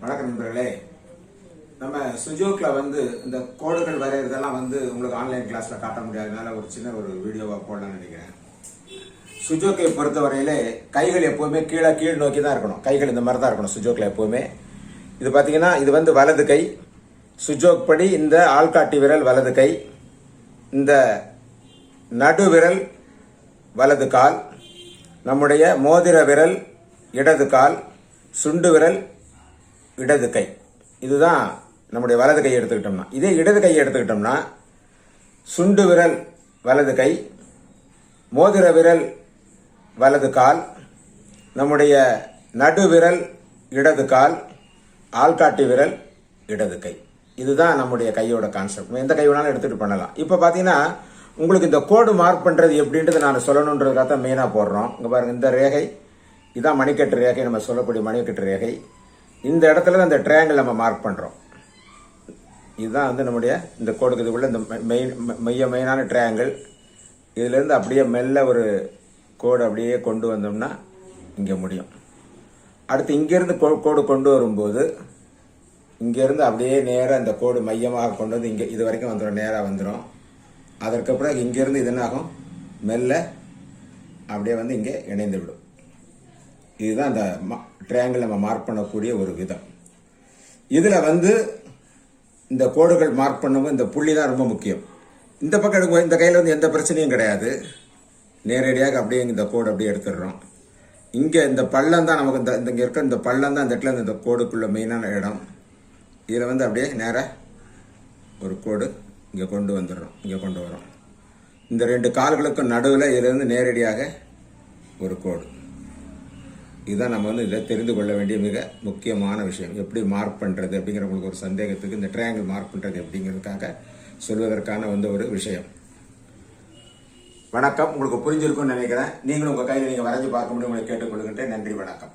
வணக்கம் நண்பர்களே. நம்ம சுஜோக்ல இந்த கோடுகள் வரைகிறதெல்லாம் உங்களுக்கு ஆன்லைன் கிளாஸ்ல காட்ட முடியாதனால ஒரு சின்ன வீடியோவா போடலாம்னு நினைக்கிறேன். சுஜோக்கை பொறுத்தவரையிலே கைகள் எப்பவுமே கீழ் நோக்கி தான் இருக்கணும். கைகள் இந்த மாதிரி தான் இருக்கணும் சுஜோக்ல எப்பவுமே. இது பாத்தீங்கன்னா இது வலது கை. சுஜோக் படி இந்த ஆள்காட்டி விரல் வலது கை, இந்த நடு விரல் வலது கால், நம்முடைய மோதிர விரல் இடது கால், சுண்டு விரல் இடது கை. இதுதான் நம்முடைய வலது கையை எடுத்துக்கிட்டோம்னா. இதே இடது கையை எடுத்துக்கிட்டோம்னா சுண்டு விரல் வலது கை, மோதிர விரல் வலது கால், நம்முடைய நடு விரல் இடது கால், ஆள்காட்டி விரல் இடது கை. இதுதான் நம்முடைய கையோட கான்செப்ட். எந்த கை வேணாலும் எடுத்துட்டு பண்ணலாம். இப்ப பாத்தீங்கன்னா உங்களுக்கு இந்த கோடு மார்க் பண்றது எப்படின்றது நான் சொல்லணுன்றதுக்காக தான் மெயினா போடுறோம். இங்க பாருங்க, இந்த ரேகை இதான் மணிக்கட்டு ரேகை, நம்ம சொல்லக்கூடிய மணிக்கட்டு ரேகை. இந்த இடத்துல அந்த ட்ரையாங்கிள் நம்ம மார்க் பண்றோம். இதுதான் நம்முடைய இந்த கோடுக்கு இதுக்குள்ள இந்த மெயினான ட்ரையாங்கிள். இதுல இருந்து அப்படியே மெல்ல ஒரு கோடு அப்படியே கொண்டு வந்தோம்னா இங்க முடியும். அடுத்து இங்கிருந்து கோடு கொண்டு வரும்போது இங்கிருந்து அப்படியே நேரம் இந்த கோடு மையமாக கொண்டு வந்து இங்க இது வரைக்கும் வந்துடும், நேராக வந்துடும். அதற்கு பிறகு இங்கிருந்து இது என்னாகும், மெல்ல அப்படியே இங்கே இணைந்து விடும். இதுதான் இந்த ட்ரையாங்கிள் நம்ம மார்க் பண்ணக்கூடிய ஒரு விதம். இதுல இந்த கோடுகள் மார்க் பண்ணும்போது இந்த புள்ளி தான் ரொம்ப முக்கியம். இந்த பக்கம் எடுக்கும் இந்த கையில எந்த பிரச்சனையும் கிடையாது. நேரடியாக அப்படியே இந்த கோடு அப்படியே எடுத்துடுறோம். இங்க இந்த பள்ளம் தான் நமக்கு இங்க இருக்க இந்த பள்ளம் தான் இந்த இடத்துல இந்த கோடுக்குள்ள மெயினான இடம். இதுல அப்படியே நேரா ஒரு கோடு இங்க கொண்டு வந்துடுறோம், இங்க கொண்டு வரோம். இந்த ரெண்டு கால்களுக்கும் நடுவில் இதுல இருந்து நேரடியாக ஒரு கோடு. இதுதான் நம்ம இதில் தெரிந்து கொள்ள வேண்டிய மிக முக்கியமான விஷயம். எப்படி மார்க் பண்றது அப்படிங்கிற உங்களுக்கு ஒரு சந்தேகத்துக்கு இந்த ட்ரையாங்கிள் மார்க் பண்றது அப்படிங்கிறதுக்காக சொல்வதற்கான ஒரு விஷயம். வணக்கம். உங்களுக்கு புரிஞ்சிருக்கும்னு நினைக்கிறேன். நீங்களும் உங்க கையில் நீங்க வரைஞ்சு பார்க்க முடியும், உங்களை கேட்டுக்கொள்கின்றேன். நன்றி, வணக்கம்.